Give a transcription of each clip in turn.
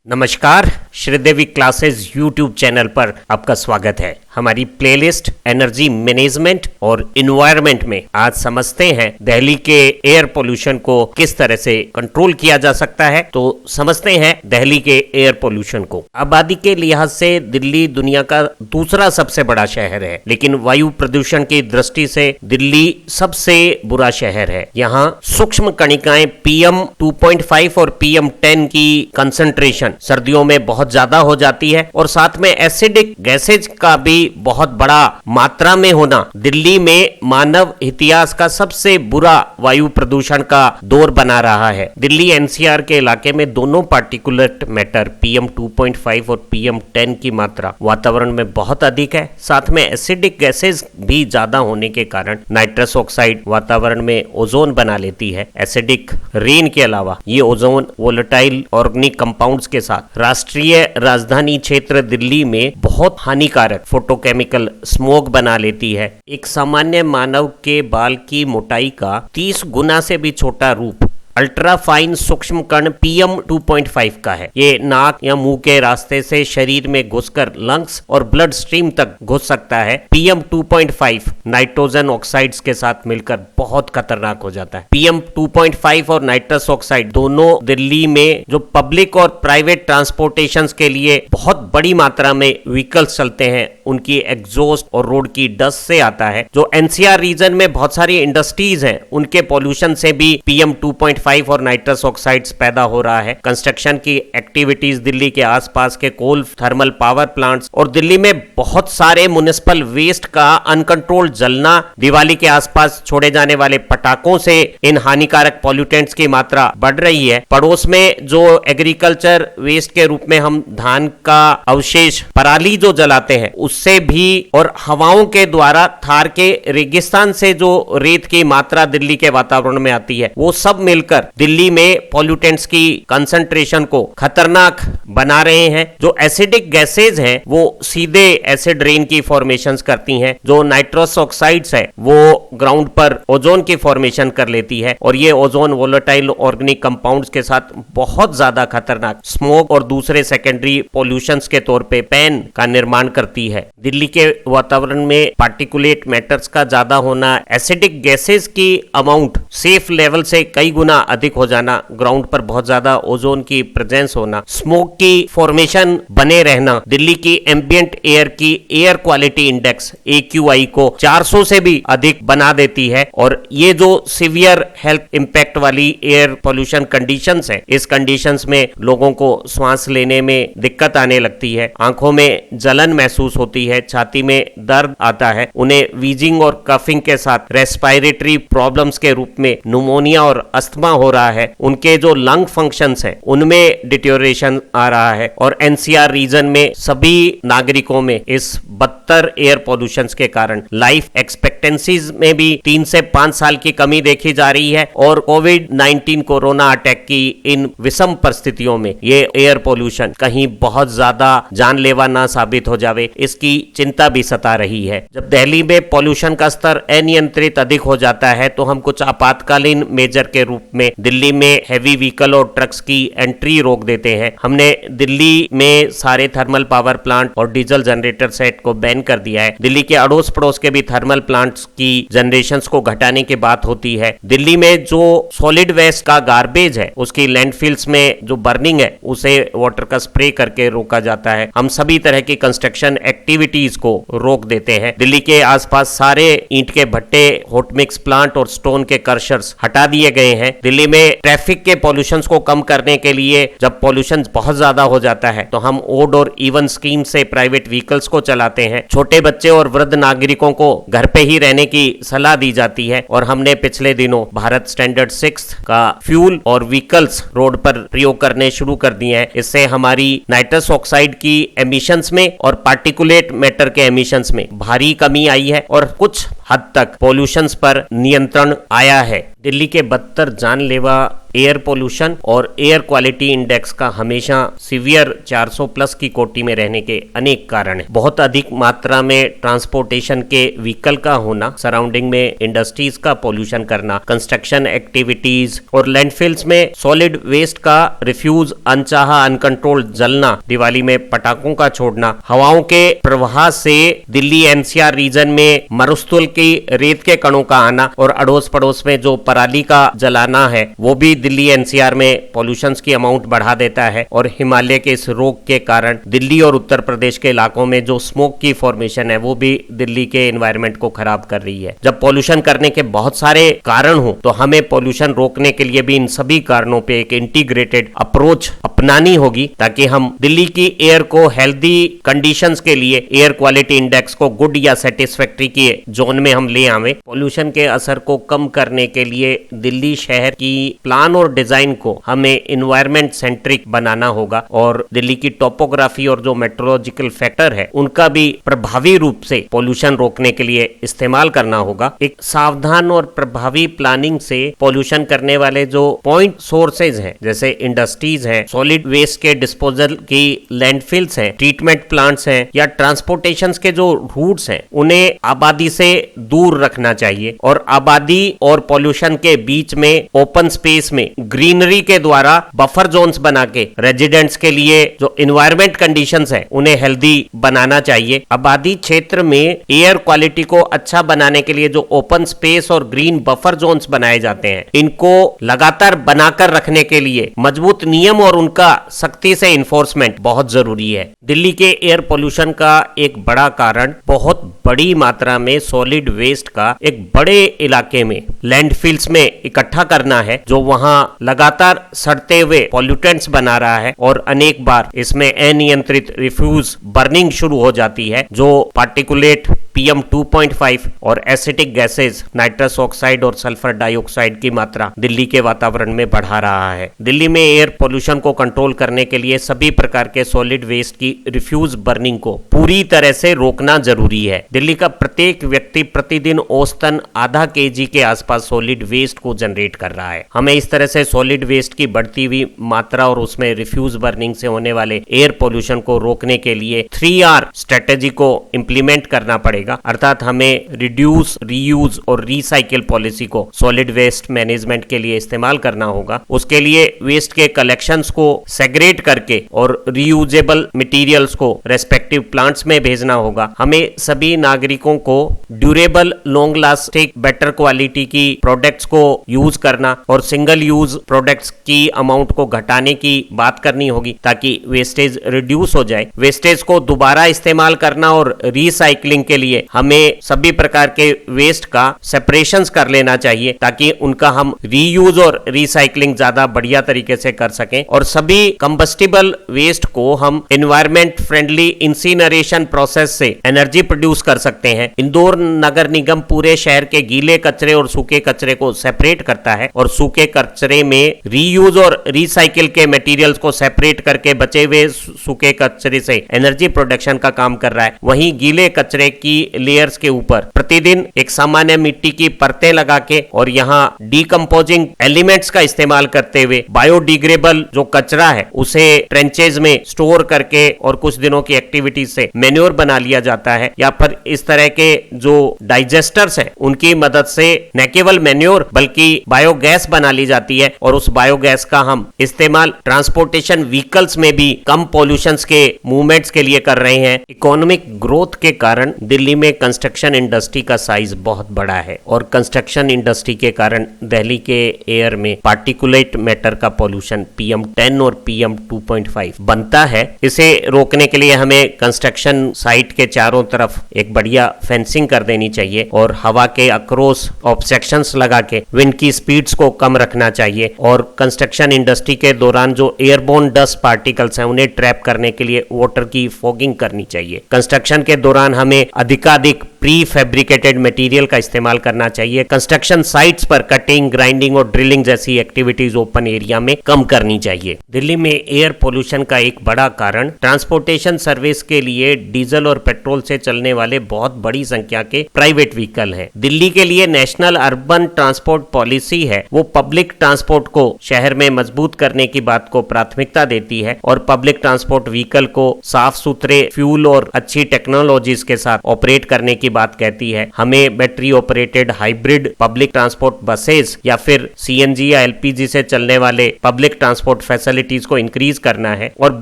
नमस्कार, Sridevi classes YouTube channel पर आपका स्वागत है। हमारी प्लेलिस्ट एनर्जी मैनेजमेंट और इन्वायरमेंट में आज समझते हैं दिल्ली के एयर पोल्यूशन को किस तरह से कंट्रोल किया जा सकता है। तो समझते हैं दिल्ली के एयर पोल्यूशन को। आबादी के लिहाज से दिल्ली दुनिया का दूसरा सबसे बड़ा शहर है, लेकिन वायु प्रदूषण की दृष्टि से दिल्ली सबसे बुरा शहर है। यहाँ सूक्ष्म कणिकाएं PM 2.5 और PM 10 की कंसंट्रेशन सर्दियों में बहुत ज्यादा हो जाती है और साथ में एसिडिक गैसेज का भी बहुत बड़ा मात्रा में होना दिल्ली में मानव इतिहास का सबसे बुरा वायु प्रदूषण का दौर बना रहा है। दिल्ली NCR के इलाके में दोनों पार्टिकुलेट मैटर PM 2.5 और PM 10 की मात्रा वातावरण में बहुत अधिक है। साथ में एसिडिक गैसेज भी ज्यादा होने के कारण नाइट्रस ऑक्साइड वातावरण में ओजोन बना लेती है। एसिडिक रेन के अलावा ये ओजोन वोलेटाइल ऑर्गेनिक कंपाउंड्स के साथ राष्ट्रीय राजधानी क्षेत्र दिल्ली में बहुत हानिकारक फोटोकेमिकल स्मोक बना लेती है। एक सामान्य मानव के बाल की मोटाई का 30 गुना से भी छोटा रूप अल्ट्रा फाइन सूक्ष्म कण PM 2.5 का है। ये नाक या मुंह के रास्ते से शरीर में घुसकर लंग्स और ब्लड स्ट्रीम तक घुस सकता है। PM 2.5 नाइट्रोजन ऑक्साइड्स के साथ मिलकर बहुत खतरनाक हो जाता है। PM 2.5 और नाइट्रस ऑक्साइड दोनों दिल्ली में जो पब्लिक और प्राइवेट ट्रांसपोर्टेशन के लिए बहुत बड़ी मात्रा में व्हीकल्स चलते हैं, उनकी एग्जॉस्ट और रोड की डस्ट से आता है। जो NCR रीजन में बहुत सारी इंडस्ट्रीज हैं, उनके पॉल्यूशन से भी PM 2.5 और नाइट्रस ऑक्साइड्स पैदा हो रहा है। कंस्ट्रक्शन की एक्टिविटीज, दिल्ली के आसपास के कोल थर्मल पावर प्लांट्स और दिल्ली में बहुत सारे म्युनिसिपल वेस्ट का अनकंट्रोल्ड जलना, दिवाली के आसपास छोड़े जाने वाले पटाखों से इन हानिकारक पॉल्यूटेंट्स की मात्रा बढ़ रही है। पड़ोस में जो एग्रीकल्चर वेस्ट के रूप में हम धान का अवशेष, पराली जो जलाते हैं, उससे भी, और हवाओं के द्वारा थार के रेगिस्तान से जो रेत की मात्रा दिल्ली के वातावरण में आती है, वो सब मिलकर दिल्ली में पॉल्यूटेंट्स की कंसंट्रेशन को खतरनाक बना रहे हैं। जो एसिडिक गैसेज हैं वो सीधे एसिड रेन की फॉर्मेशंस करती हैं। जो नाइट्रस ऑक्साइड्स है वो ग्राउंड पर ओजोन की फॉर्मेशन कर लेती है और ये ओजोन वोलेटाइल ऑर्गेनिक कंपाउंड्स के साथ बहुत ज्यादा खतरनाक स्मोक और दूसरे सेकेंडरी पॉल्यूशंस के तौर पे पैन का निर्माण करती है। दिल्ली के वातावरण में पार्टिकुलेट मैटर्स का ज्यादा होना, एसिडिक गैसेज की अमाउंट सेफ लेवल से कई गुना अधिक हो जाना, ग्राउंड पर बहुत ज्यादा ओजोन की प्रेजेंस होना, स्मोक की फॉर्मेशन बने रहना, दिल्ली की एम्बिएंट एयर की एयर क्वालिटी इंडेक्स AQI को 400 से भी अधिक बना देती है। और ये जो सीवियर हेल्थ इंपैक्ट वाली एयर पोल्यूशन कंडीशंस है, इस कंडीशंस में लोगों को सांस लेने में दिक्कत आने लगती है, आंखों में जलन महसूस होती है, छाती में दर्द आता है, उन्हें वीजिंग और कफिंग के साथ रेस्पिरेटरी प्रॉब्लम्स के रूप में न्यूमोनिया और अस्थमा हो रहा है। उनके जो लंग फंक्शंस हैं उनमें डिटेरियोरेशन आ रहा है और NCR रीजन में सभी नागरिकों में इस बदतर एयर पोल्यूशन के कारण लाइफ एक्सपेक्टेंसीज में भी 3 से 5 साल की कमी देखी जा रही है। और कोविड-19 कोरोना अटैक की इन विषम परिस्थितियों में ये एयर पोल्यूशन कहीं बहुत ज्यादा जानलेवा ना साबित हो जावे, इसकी चिंता भी सता रही है। जब दिल्ली में पोल्यूशन का स्तर अनियंत्रित अधिक हो जाता है तो हम कुछ आपातकालीन मेजर के रूप में दिल्ली में हैवी व्हीकल और ट्रक्स की एंट्री रोक देते हैं। हमने दिल्ली में सारे थर्मल पावर प्लांट और डीजल जनरेटर सेट को बैन कर दिया है। दिल्ली के अड़ोस पड़ोस के भी थर्मल प्लांट्स की जनरेशंस को घटाने की बात होती है। दिल्ली में जो सॉलिड वेस्ट का गार्बेज है, उसकी लैंडफिल्स में जो बर्निंग है, उसे वाटर का स्प्रे करके रोका जाता है। हम सभी तरह की कंस्ट्रक्शन एक्टिविटीज को रोक देते हैं। दिल्ली के आसपास सारे ईंट के भट्टे, हॉट मिक्स प्लांट और स्टोन के क्रशर्स हटा दिए गए हैं। दिल्ली में ट्रैफिक के पॉल्यूशन को कम करने के लिए जब पॉल्यूशन बहुत ज्यादा हो जाता है तो हम ओड और इवन स्कीम से प्राइवेट व्हीकल्स को चलाते हैं। छोटे बच्चे और वृद्ध नागरिकों को घर पे ही रहने की सलाह दी जाती है और हमने पिछले दिनों भारत स्टैंडर्ड 6 का फ्यूल और व्हीकल्स रोड पर प्रयोग करने शुरू कर दिए हैं। इससे हमारी नाइट्रस ऑक्साइड की एमिशंस में और पार्टिकुलेट मैटर के एमिशंस में भारी कमी आई है और कुछ हद तक पॉल्यूशन पर नियंत्रण आया है। दिल्ली के बदतर जानलेवा एयर पोल्यूशन और एयर क्वालिटी इंडेक्स का हमेशा सीवियर 400 प्लस की कोटि में रहने के अनेक कारण हैं। बहुत अधिक मात्रा में ट्रांसपोर्टेशन के व्हीकल का होना, सराउंडिंग में इंडस्ट्रीज का पोल्यूशन करना, कंस्ट्रक्शन एक्टिविटीज और लैंडफिल्स में सॉलिड वेस्ट का रिफ्यूज अनचाहा अनकंट्रोल्ड जलना, दिवाली में पटाखों का छोड़ना, हवाओं के प्रवाह से दिल्ली एनसीआर रीजन में मरुस्थल की रेत के कणों का आना और अड़ोस पड़ोस में जो पराली का जलाना है वो भी दिल्ली एनसीआर में पॉल्यूशन की अमाउंट बढ़ा देता है। और हिमालय के इस रोग के कारण दिल्ली और उत्तर प्रदेश के इलाकों में जो स्मोक की फॉर्मेशन है वो भी दिल्ली के एनवायरनमेंट को खराब कर रही है। जब पॉल्यूशन करने के बहुत सारे कारण हो तो हमें पॉल्यूशन रोकने के लिए भी इन सभी कारणों पे एक इंटीग्रेटेड अप्रोच अपनानी होगी ताकि हम दिल्ली की एयर को हेल्दी कंडीशंस के लिए एयर क्वालिटी इंडेक्स को गुड या सेटिस्फैक्ट्री के जोन में हम ले आवे। पॉल्यूशन के असर को कम करने के लिए दिल्ली शहर की प्लान और डिजाइन को हमें इन्वायरमेंट सेंट्रिक बनाना होगा और दिल्ली की टोपोग्राफी और जो मेट्रोलॉजिकल फैक्टर है उनका भी प्रभावी रूप से पॉल्यूशन रोकने के लिए इस्तेमाल करना होगा। एक सावधान और प्रभावी प्लानिंग से पॉल्यूशन करने वाले जो पॉइंट सोर्सेज हैं जैसे इंडस्ट्रीज हैं, सॉलिड वेस्ट के डिस्पोजल की लैंडफिल्स हैं, ट्रीटमेंट प्लांट्स हैं या ट्रांसपोर्टेशन के जो रूट्स हैं उन्हें आबादी से दूर रखना चाहिए और आबादी और पॉल्यूशन के बीच में ओपन स्पेस में ग्रीनरी के द्वारा बफर जोन्स बना के रेजिडेंट्स के लिए जो इन्वायरमेंट कंडीशंस है उन्हें हेल्दी बनाना चाहिए। आबादी क्षेत्र में एयर क्वालिटी को अच्छा बनाने के लिए जो ओपन स्पेस और ग्रीन बफर जोन्स बनाए जाते हैं इनको लगातार बनाकर रखने के लिए मजबूत नियम और उनका सख्ती से इन्फोर्समेंट बहुत जरूरी है। दिल्ली के एयर पोल्यूशन का एक बड़ा कारण बहुत बड़ी मात्रा में सॉलिड वेस्ट का एक बड़े इलाके में लैंडफिल्स में इकट्ठा करना है जो वहां लगातार सड़ते हुए पॉल्यूटेंट्स बना रहा है और अनेक बार इसमें अनियंत्रित रिफ्यूज बर्निंग शुरू हो जाती है जो पार्टिकुलेट PM 2.5 और एसिटिक गैसेस, नाइट्रस ऑक्साइड और सल्फर डाइऑक्साइड की मात्रा दिल्ली के वातावरण में बढ़ा रहा है। दिल्ली में एयर पोल्यूशन को कंट्रोल करने के लिए सभी प्रकार के सॉलिड वेस्ट की रिफ्यूज बर्निंग को पूरी तरह से रोकना जरूरी है। दिल्ली का प्रत्येक व्यक्ति प्रतिदिन औसतन आधा kg के आसपास सॉलिड वेस्ट को जनरेट कर रहा है। हमें इस तरह से सॉलिड वेस्ट की बढ़ती हुई मात्रा और उसमें रिफ्यूज बर्निंग से होने वाले एयर पोल्यूशन को रोकने के लिए 3R स्ट्रेटेजी को इंप्लीमेंट करना पड़ेगा। अर्थात हमें रिड्यूस, रीयूज और रिसाइकिल पॉलिसी को सॉलिड वेस्ट मैनेजमेंट के लिए इस्तेमाल करना होगा। उसके लिए वेस्ट के कलेक्शंस को सेग्रेट करके और रीयूजेबल मटेरियल्स को रेस्पेक्टिव प्लांट्स में भेजना होगा। हमें सभी नागरिकों को durable, long lasting, better quality की प्रोडक्ट्स को यूज करना और सिंगल यूज प्रोडक्ट्स की अमाउंट को घटाने की बात करनी होगी ताकि वेस्टेज रिड्यूस हो जाए। वेस्टेज को दोबारा इस्तेमाल करना और रिसाइकलिंग के लिए हमें सभी प्रकार के वेस्ट का सेपरेशंस कर लेना चाहिए ताकि उनका हम रीयूज और रिसाइकलिंग ज्यादा बढ़िया तरीके से कर सकें और सभी कंबस्टिबल वेस्ट को हम एनवायरमेंट फ्रेंडली इंसिनरेशन प्रोसेस से एनर्जी प्रोड्यूस कर सकते हैं। इंदौर नगर निगम पूरे शहर के गीले कचरे और सूखे कचरे को सेपरेट करता है और सूखे कचरे में रीयूज और रिसाइकिल के मटेरियल्स को सेपरेट करके बचे हुए सूखे कचरे से एनर्जी प्रोडक्शन का काम कर रहा है। वहीं गीले कचरे की लेयर्स के ऊपर प्रतिदिन एक सामान्य मिट्टी की परतें लगा के और यहाँ डीकंपोजिंग एलिमेंट्स का इस्तेमाल करते हुए बायोडिग्रेडेबल जो कचरा है उसे ट्रेंचेज में स्टोर करके और कुछ दिनों की एक्टिविटीज से मैन्योर बना लिया जाता है। या फिर इस तरह के जो डाइजेस्टर्स हैं उनकी मदद से न केवल मैन्योर बल्कि बायोगैस बना ली जाती है और उस बायोगैस का हम इस्तेमाल ट्रांसपोर्टेशन व्हीकल्स में भी कम पॉल्यूशंस के मूवमेंट्स के लिए कर रहे हैं। इकोनॉमिक ग्रोथ के कारण दिल्ली में कंस्ट्रक्शन इंडस्ट्री का साइज बहुत बड़ा है और कंस्ट्रक्शन इंडस्ट्री के कारण दिल्ली के एयर में पार्टिकुलेट मैटर का पॉल्यूशन PM 10 और PM 2.5 बनता है। इसे रोकने के लिए हमें कंस्ट्रक्शन साइट के चारों तरफ एक बढ़िया फेंसिंग कर देनी चाहिए और हवा के अक्रॉस ऑब्स्ट्रक्शंस लगा के विंड की स्पीड्स को कम रखना चाहिए और कंस्ट्रक्शन इंडस्ट्री के दौरान जो एयरबोर्न डस्ट पार्टिकल्स हैं उन्हें ट्रैप करने के लिए वाटर की फॉगिंग करनी चाहिए। कंस्ट्रक्शन के दौरान हमें अधिकाधिक प्री फैब्रिकेटेड मटेरियल का इस्तेमाल करना चाहिए। कंस्ट्रक्शन साइट्स पर कटिंग, ग्राइंडिंग और ड्रिलिंग जैसी एक्टिविटीज ओपन एरिया में कम करनी चाहिए। दिल्ली में एयर पोल्यूशन का एक बड़ा कारण ट्रांसपोर्टेशन सर्विस के लिए डीजल और पेट्रोल से चलने वाले बहुत बड़ी संख्या के प्राइवेट व्हीकल हैं। दिल्ली के लिए नेशनल अर्बन ट्रांसपोर्ट पॉलिसी है, वो पब्लिक ट्रांसपोर्ट को शहर में मजबूत करने की बात को प्राथमिकता देती है और पब्लिक ट्रांसपोर्ट व्हीकल को साफ सुथरे फ्यूल और अच्छी टेक्नोलॉजीज के साथ ऑपरेट करने की बात कहती है। हमें battery operated hybrid public transport buses या फिर सीएनजी या एलपीजी से चलने वाले पब्लिक ट्रांसपोर्ट फैसिलिटीज को इंक्रीज करना है और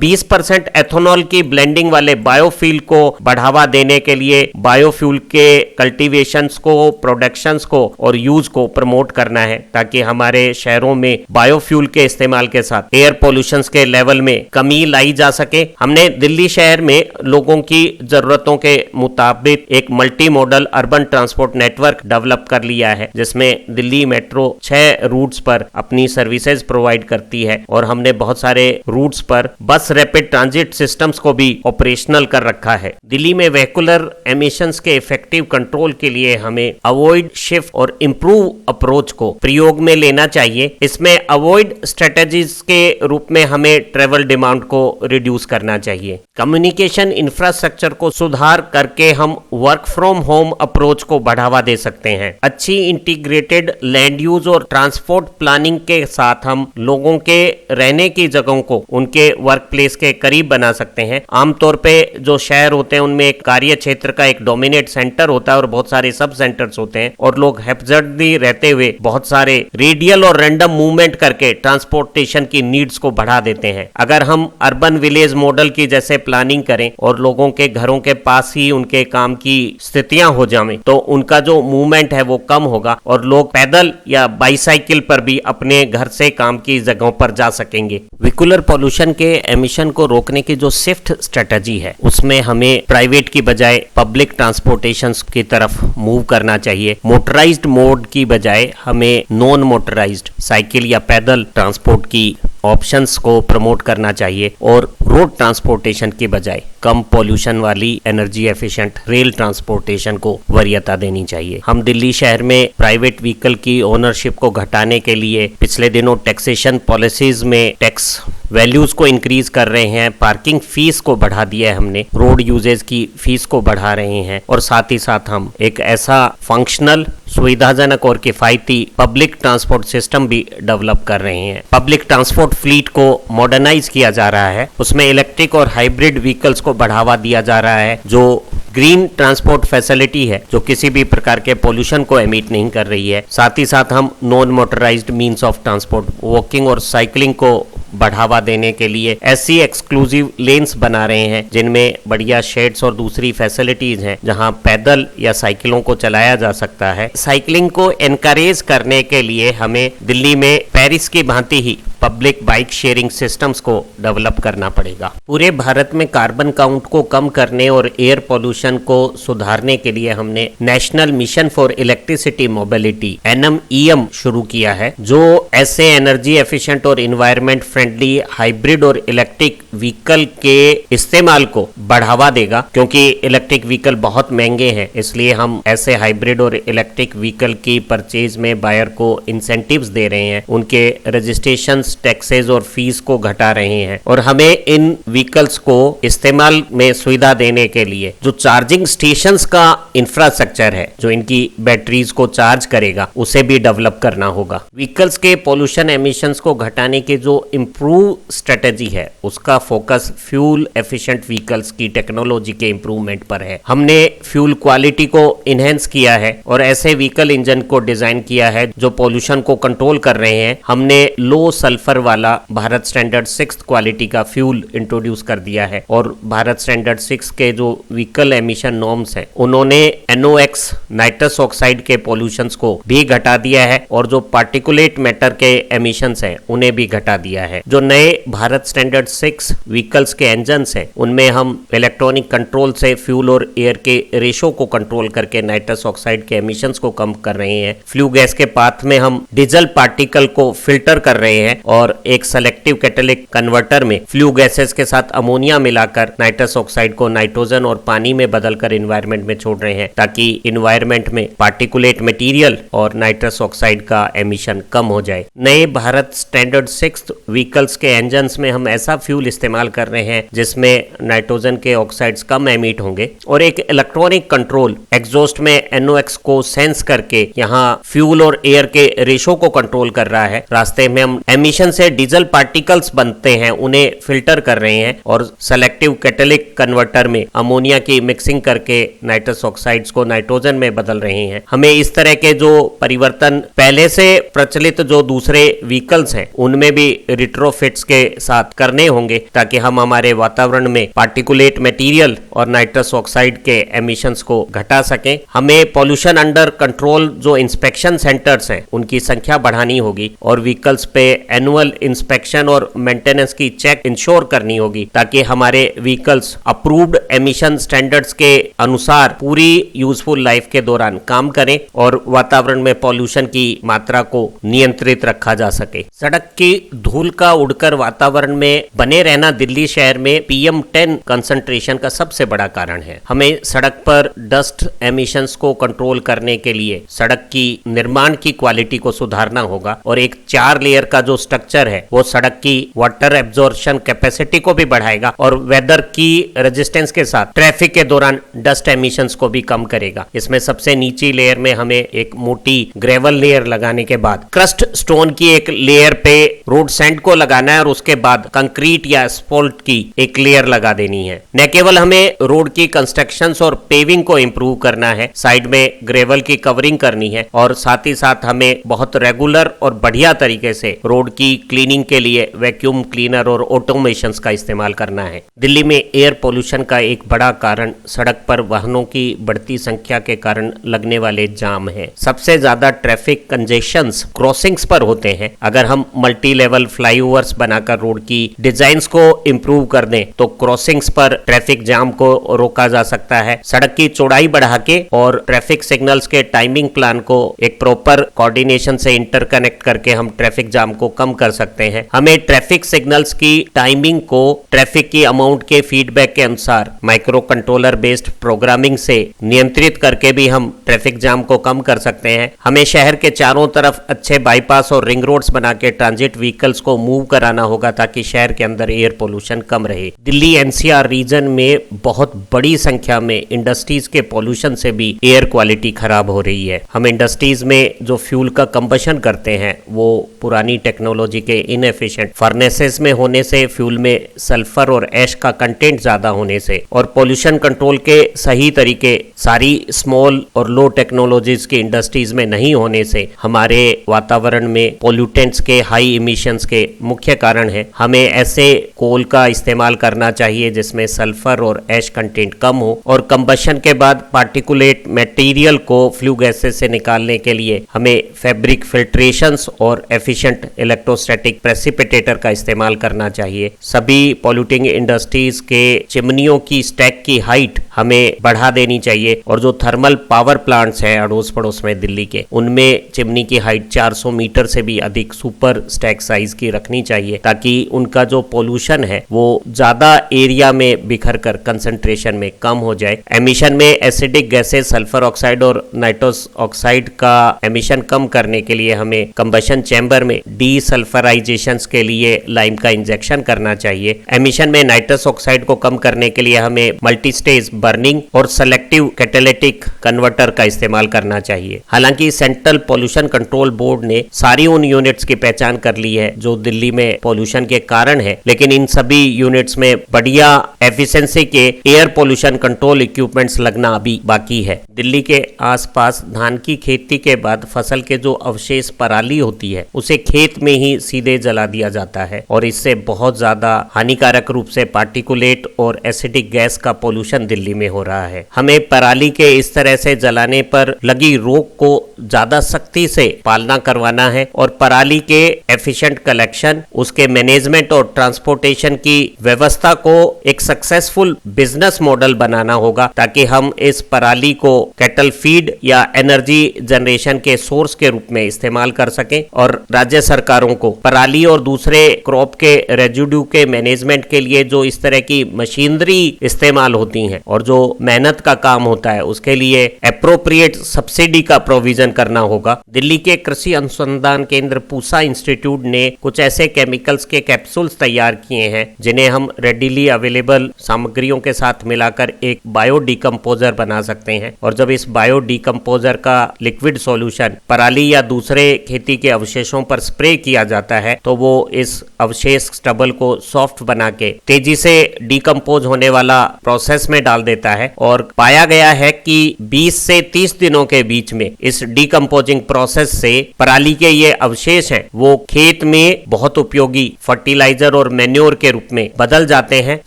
20% एथेनॉल की ब्लेंडिंग वाले बायोफ्यूल को बढ़ावा देने के लिए बायोफ्यूल के कल्टीवेशंस को, प्रोडक्शंस को और यूज को प्रमोट करना है, ताकि हमारे शहरों में बायोफ्यूल के इस्तेमाल के साथ एयर पोल्यूशन के लेवल में कमी लाई जा सके। हमने दिल्ली शहर में लोगों की जरूरतों के मुताबिक एक multi modal urban transport network develop कर लिया है, जिसमें दिल्ली मेट्रो 6 रूट्स पर अपनी सर्विसेज प्रोवाइड करती है और हमने बहुत सारे रूट्स पर बस रैपिड ट्रांजिट सिस्टम्स को भी ऑपरेशनल कर रखा है। दिल्ली में वेहिकुलर एमिशंस के इफेक्टिव कंट्रोल के लिए हमें अवॉइड, शिफ्ट और इम्प्रूव अप्रोच को प्रयोग में लेना चाहिए। इसमें अवॉइड स्ट्रेटेजीज के रूप में हमें ट्रेवल डिमांड को रिड्यूस करना चाहिए। कम्युनिकेशन इंफ्रास्ट्रक्चर को सुधार करके हम वर्क फ्रॉम होम अप्रोच को बढ़ावा दे सकते हैं। अच्छी इंटीग्रेटेड लैंड यूज और ट्रांसपोर्ट प्लानिंग के साथ हम लोगों के रहने की जगहों को उनके वर्क प्लेस के करीब बना सकते हैं। आमतौर पे जो शहर होते हैं उनमें एक कार्य क्षेत्र का एक डोमिनेट सेंटर होता है और बहुत सारे सब सेंटर्स होते हैं और लोग हैप्पीली रहते हुए बहुत सारे रेडियल और रैंडम मूवमेंट करके ट्रांसपोर्टेशन की नीड्स को बढ़ा देते हैं। अगर हम अर्बन विलेज मॉडल की जैसे प्लानिंग करें और लोगों के घरों के पास ही उनके काम की स्थितियां हो जाएं, तो उनका जो मूवमेंट है वो कम होगा और लोग पैदल या बाईसाइकिल पर भी अपने घर से काम की जगहों पर जा सकेंगे। व्हीकुलर पॉल्यूशन के एमिशन को रोकने की जो शिफ्ट स्ट्रेटजी है उसमें हमें प्राइवेट की बजाय पब्लिक ट्रांसपोर्टेशन की तरफ मूव करना चाहिए। मोटराइज्ड मोड की बजाय हमें नॉन मोटराइज्ड साइकिल या पैदल ट्रांसपोर्ट की ऑप्शंस को प्रमोट करना चाहिए और रोड ट्रांसपोर्टेशन के बजाय कम पॉल्यूशन वाली एनर्जी एफिशिएंट रेल ट्रांसपोर्टेशन को वरीयता देनी चाहिए। हम दिल्ली शहर में प्राइवेट व्हीकल की ओनरशिप को घटाने के लिए पिछले दिनों टैक्सेशन पॉलिसीज में टैक्स वैल्यूज को इंक्रीज कर रहे हैं, पार्किंग फीस को बढ़ा दिया है हमने, रोड यूजेज की फीस को बढ़ा रहे हैं और साथ ही साथ हम एक ऐसा फंक्शनल, सुविधाजनक और किफायती पब्लिक ट्रांसपोर्ट सिस्टम भी डेवलप कर रहे हैं। पब्लिक ट्रांसपोर्ट फ्लीट को मॉडर्नाइज किया जा रहा है, उसमें इलेक्ट्रिक और हाइब्रिड व्हीकल्स को बढ़ावा दिया जा रहा है, जो ग्रीन ट्रांसपोर्ट फैसिलिटी है जो किसी भी प्रकार के पोल्यूशन को एमिट नहीं कर रही है। साथ ही साथ हम non motorised means of transport, walking और साइकिलिंग को बढ़ावा देने के लिए ऐसी एक्सक्लूसिव लेन्स बना रहे हैं जिनमें बढ़िया शेड्स और दूसरी फैसिलिटीज हैं जहां पैदल या साइकिलों को चलाया जा सकता है। साइकिलिंग को एनकरेज करने के लिए हमें दिल्ली में पेरिस की भांति ही पब्लिक बाइक शेयरिंग सिस्टम्स को डेवलप करना पड़ेगा। पूरे भारत में कार्बन काउंट को कम करने और एयर पोल्यूशन को सुधारने के लिए हमने national mission for electricity mobility NMEM शुरू किया है, जो ऐसे एनर्जी एफिशिएंट और इन्वायरमेंट फ्रेंडली हाइब्रिड और इलेक्ट्रिक व्हीकल के इस्तेमाल को बढ़ावा देगा। क्योंकि इलेक्ट्रिक व्हीकल बहुत महंगे हैं, इसलिए हम ऐसे हाइब्रिड और इलेक्ट्रिक व्हीकल की परचेज में बायर को इंसेंटिव्स दे रहे हैं, उनके रजिस्ट्रेशन टैक्सेस और फीस को घटा रहे हैं और हमें इन व्हीकल्स को इस्तेमाल में सुविधा देने के लिए जो चार्जिंग स्टेशंस का इंफ्रास्ट्रक्चर है जो इनकी बैटरीज को चार्ज करेगा उसे भी डेवलप करना होगा। व्हीकल्स के पोल्यूशन एमिशंस को घटाने के जो इम्प्रूव स्ट्रेटेजी है उसका फोकस फ्यूल एफिशिएंट व्हीकल्स की टेक्नोलॉजी के इम्प्रूवमेंट पर है। हमने फ्यूल क्वालिटी को इनहेंस किया है और ऐसे व्हीकल इंजन को डिजाइन किया है जो पोल्यूशन को कंट्रोल कर रहे हैं। हमने लो सल्फर वाला भारत स्टैंडर्ड 6 क्वालिटी का फ्यूल इंट्रोड्यूस कर दिया है और भारत स्टैंडर्ड 6 के जो व्हीकल एमिशन नॉर्म्स हैं उन्होंने NOx नाइट्रस ऑक्साइड के पॉल्यूशंस को भी घटा दिया है और जो पार्टिकुलेट मैटर के एमिशंस हैं उन्हें भी घटा दिया है। है। जो नए भारत स्टैंडर्ड 6 व्हीकल्स के इंजन्स हैं उनमें हम इलेक्ट्रॉनिक कंट्रोल से फ्यूल और एयर के रेशो को कंट्रोल करके नाइट्रस ऑक्साइड के एमिशंस को कम कर रहे हैं। फ्लू गैस के पाथ में हम डीजल पार्टिकल को फिल्टर कर रहे हैं और एक सेलेक्टिव कैटालिटिक कन्वर्टर में फ्लू गैसेस के साथ अमोनिया मिलाकर नाइट्रस ऑक्साइड को नाइट्रोजन और पानी में बदलकर एनवायरनमेंट में छोड़ रहे हैं ताकि एनवायरनमेंट में पार्टिकुलेट मटेरियल और नाइट्रस ऑक्साइड का एमिशन कम हो जाए। नए भारत स्टैंडर्ड 6 व्हीकल्स के इंजन्स में हम ऐसा फ्यूल इस्तेमाल कर रहे हैं जिसमें नाइट्रोजन के ऑक्साइड्स कम एमिट होंगे और एक इलेक्ट्रॉनिक कंट्रोल एग्जॉस्ट में NOx को सेंस करके यहाँ फ्यूल और एयर के रेशो को कंट्रोल कर रहा है। रास्ते में हम एमिशन से डीजल पार्टिकल्स बनते हैं उन्हें फिल्टर कर रहे हैं और सेलेक्टिव कैटालिटिक कन्वर्टर में अमोनिया की मिक्सिंग करके नाइट्रस ऑक्साइड्स को नाइट्रोजन में बदल रहे हैं। हमें इस तरह के जो परिवर्तन पहले से प्रचलित जो दूसरे व्हीकल्स हैं उनमें भी रिट्रोफिट्स के साथ करने होंगे ताकि हम हमारे वातावरण में पार्टिकुलेट मटेरियल और नाइट्रस ऑक्साइड के एमिशंस को घटा सकें। हमें पॉल्यूशन अंडर कंट्रोल जो इंस्पेक्शन सेंटर्स हैं उनकी संख्या बढ़ानी होगी और व्हीकल्स पे एनुअल इंस्पेक्शन और मेंटेनेंस की चेक इंश्योर करनी होगी ताकि हमारे व्हीकल्स अप्रूव्ड एमिशन स्टैंडर्ड्स के अनुसार पूरी यूजफुल लाइफ के दौरान काम करें और वातावरण में पॉल्यूशन की मात्रा को नियंत्रित रखा जा सके। सड़क की धूल का उड़कर वातावरण में बने रहना दिल्ली शहर में PM10 कंसंट्रेशन का सबसे बड़ा कारण है। हमें सड़क पर डस्ट एमिशंस को कंट्रोल करने के लिए सड़क की निर्माण की क्वालिटी को सुधारना होगा और एक 4 लेयर का जो स्ट्रक्चर है वो सड़क की वाटर एब्जॉर्प्शन कैपेसिटी को भी बढ़ाएगा और वेदर की रेजिस्टेंस के साथ ट्रैफिक के दौरान डस्ट एमिशंस को भी कम करेगा। इसमें सबसे नीची लेयर में हमें एक मोटी ग्रेवल लेयर लगाने के बाद क्रस्ट स्टोन की एक लेयर पे रोड सैंड को लगाना है और उसके बाद कंक्रीट या एस्फॉल्ट की एक लेयर लगा देनी है। न केवल हमें रोड की कंस्ट्रक्शंस और पेविंग को इंप्रूव करना है, साइड में ग्रेवल की कवरिंग करनी है और साथ ही साथ हमें बहुत रेगुलर और बढ़िया तरीके से रोड की क्लीनिंग के लिए वैक्यूम क्लीनर और ऑटोमेशंस का इस्तेमाल करना है। दिल्ली में एयर पोल्यूशन का एक बड़ा कारण सड़क पर वाहनों की बढ़ती संख्या के कारण लगने वाले जाम है। सबसे ज्यादा ट्रैफिक कंजेशंस क्रॉसिंग्स पर होते हैं। अगर हम मल्टी लेवल फ्लाईओवर्स बनाकर रोड की डिजाइन्स को इंप्रूव कर दें तो क्रॉसिंग्स पर ट्रैफिक जाम को रोका जा सकता है। सड़क की चौड़ाई बढ़ा के और ट्रैफिक सिग्नल्स के टाइमिंग प्लान को एक प्रॉपर कोऑर्डिनेशन से इंटरकनेक्ट करके हम ट्रैफिक जाम को कम कर सकते हैं। हमें ट्रैफिक सिग्नल्स की टाइमिंग को ट्रैफिक की अमाउंट के फीडबैक के अनुसार माइक्रो कंट्रोलर बेस्ड प्रोग्रामिंग से नियंत्रित करके भी हम ट्रैफिक जाम को कम कर सकते हैं। हमें शहर के चारों तरफ अच्छे बाईपास और रिंग रोड्स बना के ट्रांजिट व्हीकल्स को मूव कराना होगा ताकि शहर के अंदर एयर पोल्यूशन कम रहे। दिल्ली NCR रीजन में बहुत बड़ी संख्या में इंडस्ट्रीज के पोल्यूशन से भी एयर क्वालिटी खराब हो रही है। हम इंडस्ट्रीज में जो फ्यूल का कंबशन करते हैं वो पुरानी टेक्नोलॉजी के इनएफिशिएंट फर्नेसेस में होने से, फ्यूल में सल्फर और ऐश का कंटेंट ज्यादा होने से और पोल्यूशन कंट्रोल के सही तरीके सारी स्मॉल और लो टेक्नोलॉजीज की इंडस्ट्रीज में नहीं होने से हमारे वातावरण में पोल्यूटेंट्स के हाई इमिशंस के मुख्य कारण है। हमें ऐसे कोल का इस्तेमाल करना चाहिए जिसमें सल्फर और ऐश कंटेंट कम हो और कंबशन के बाद पार्टिकुलेट मटेरियल को फ्लू गैसेस से निकालने के लिए हमें फैब्रिक फिल्ट्रेशंस और एफिशिएंट इलेक्ट्रोस्टैटिक प्रेसिपिटेटर का इस्तेमाल करना चाहिए। सभी पॉल्यूटिंग इंडस्ट्रीज के चिमनियों की स्टैक की हाइट हमें बढ़ा देनी चाहिए और जो थर्मल पावर प्लांट्स हैं अड़ोस पड़ोस में दिल्ली के, उनमें चिमनी की हाइट 400 मीटर से भी अधिक सुपर स्टैक साइज की रखनी चाहिए ताकि उनका जो पोल्यूशन है वो ज्यादा एरिया में बिखर कर कंसंट्रेशन में कम हो जाए। एमिशन में एसिडिक गैसेस सल्फर ऑक्साइड और नाइट्रस ऑक्साइड का एमिशन कम करने के लिए हमें कंबशन चैम्बर में डीसल्फराइजेशन के लिए लाइम का इंजेक्शन करना चाहिए। एमिशन में नाइट्रस ऑक्साइड को कम करने के लिए हमें मल्टी स्टेज बर्निंग और सेलेक्टिव कैटालिटिक कन्वर्टर का इस्तेमाल करना चाहिए। हालांकि सेंट्रल पोल्यूशन कंट्रोल बोर्ड ने सारी उन यूनिट्स की पहचान कर ली है जो दिल्ली में पोल्यूशन के कारण है, लेकिन इन सभी यूनिट्स में बढ़िया एफिशिएंसी के एयर पोल्यूशन कंट्रोल इक्विपमेंट्स लगना अभी बाकी है। दिल्ली के आसपास धान की खेती के बाद फसल के जो अवशेष पराली होती है उसे खेत में ही सीधे जला दिया जाता है और इससे बहुत ज्यादा हानिकारक रूप से पार्टिकुलेट और एसिडिक गैस का पोल्यूशन दिल्ली में हो रहा है। हमें पराली के इस तरह से जलाने पर लगी रोक को ज्यादा सख्ती से पालना करवाना है और पराली के एफिशिएंट कलेक्शन प्रोडक्शन, उसके मैनेजमेंट और ट्रांसपोर्टेशन की व्यवस्था को एक सक्सेसफुल बिजनेस मॉडल बनाना होगा, ताकि हम इस पराली को कैटल फीड या एनर्जी जनरेशन के सोर्स के रूप में इस्तेमाल कर सकें और राज्य सरकारों को पराली और दूसरे क्रॉप के रेजिड्यू के मैनेजमेंट के लिए जो इस तरह की मशीनरी इस्तेमाल होती हैं और जो मेहनत का काम होता है उसके लिए एप्रोप्रिएट सब्सिडी का प्रोविजन करना होगा। दिल्ली के कृषि अनुसंधान केंद्र पूसा इंस्टीट्यूट ने कुछ ऐसे केमिकल्स के कैप्सूल्स तैयार किए हैं जिन्हें हम रेडिली अवेलेबल सामग्रियों के साथ मिलाकर एक बायो डिकम्पोजर बना सकते हैं, और जब इस बायो डिकम्पोजर का लिक्विड सॉल्यूशन पराली या दूसरे खेती के अवशेषों पर स्प्रे किया जाता है तो वो इस अवशेष स्टबल को सॉफ्ट बना के तेजी से डिकम्पोज होने वाला प्रोसेस में डाल देता है। और पाया गया है कि 20 से 30 दिनों के बीच में इस डिकम्पोजिंग प्रोसेस से पराली के ये अवशेष हैं वो खेत में बहुत उपयोगी फर्टिलाइजर और मैन्योर के रूप में बदल जाते हैं।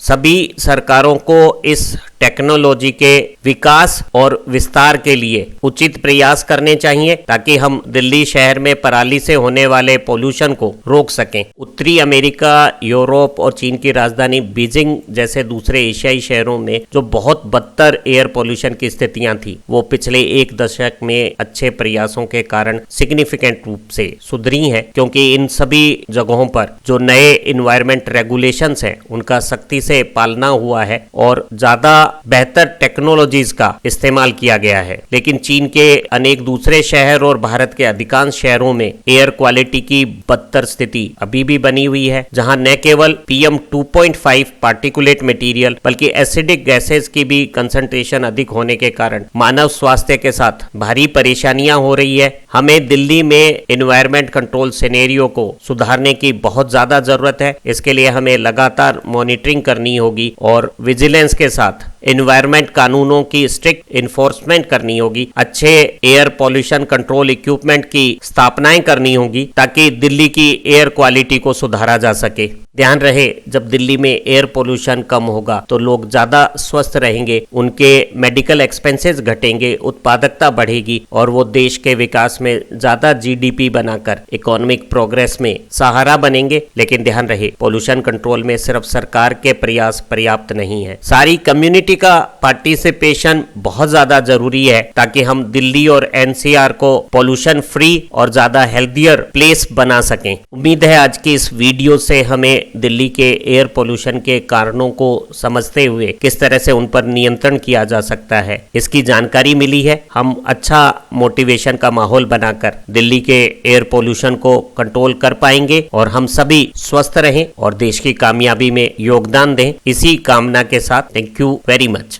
सभी सरकारों को इस टेक्नोलॉजी के विकास और विस्तार के लिए उचित प्रयास करने चाहिए ताकि हम दिल्ली शहर में पराली से होने वाले पोल्यूशन को रोक सकें। उत्तरी अमेरिका, यूरोप और चीन की राजधानी बीजिंग जैसे दूसरे एशियाई शहरों में जो बहुत बदतर एयर पोल्यूशन की स्थितियां थी वो पिछले एक दशक में अच्छे प्रयासों के कारण सिग्निफिकेंट रूप से सुधरी हैं, क्योंकि इन सभी जगहों पर जो नए इन्वायरमेंट रेगुलेशंस हैं उनका सख्ती से पालना हुआ है और ज्यादा बेहतर टेक्नोलॉजीज का इस्तेमाल किया गया है। लेकिन चीन के अनेक दूसरे शहर और भारत के अधिकांश शहरों में एयर क्वालिटी की बदतर स्थिति अभी भी बनी हुई है, जहां न केवल PM 2.5 पार्टिकुलेट मटेरियल बल्कि एसिडिक गैसेस की भी कंसंट्रेशन अधिक होने के कारण मानव स्वास्थ्य के साथ भारी परेशानियां हो रही है। हमें दिल्ली में एनवायरमेंट कंट्रोल सिनेरियो को सुधारने की बहुत ज्यादा जरूरत है। इसके लिए हमें लगातार मॉनिटरिंग करनी होगी और विजिलेंस के साथ एनवायरमेंट कानूनों की स्ट्रिक्ट इन्फोर्समेंट करनी होगी। अच्छे एयर पॉल्यूशन कंट्रोल इक्विपमेंट की स्थापनाएं करनी होगी ताकि दिल्ली की एयर क्वालिटी को सुधारा जा सके। ध्यान रहे, जब दिल्ली में एयर पोल्यूशन कम होगा तो लोग ज्यादा स्वस्थ रहेंगे, उनके मेडिकल एक्सपेंसेस घटेंगे, उत्पादकता बढ़ेगी और वो देश के विकास में ज्यादा GDP बनाकर इकोनॉमिक प्रोग्रेस में सहारा बनेंगे। लेकिन ध्यान रहे, पोल्यूशन कंट्रोल में सिर्फ सरकार के प्रयास पर्याप्त नहीं है, सारी कम्युनिटी का पार्टिसिपेशन बहुत ज्यादा जरूरी है ताकि हम दिल्ली और NCR को पोल्यूशन फ्री और ज्यादा हेल्थियर प्लेस बना सकें। उम्मीद है आज की इस वीडियो से हमें दिल्ली के एयर पोल्यूशन के कारणों को समझते हुए किस तरह से उन पर नियंत्रण किया जा सकता है इसकी जानकारी मिली है। हम अच्छा मोटिवेशन का माहौल बनाकर दिल्ली के एयर पोल्यूशन को कंट्रोल कर पाएंगे और हम सभी स्वस्थ रहें और देश की कामयाबी में योगदान दें। इसी कामना के साथ थैंक यू वेरी मच।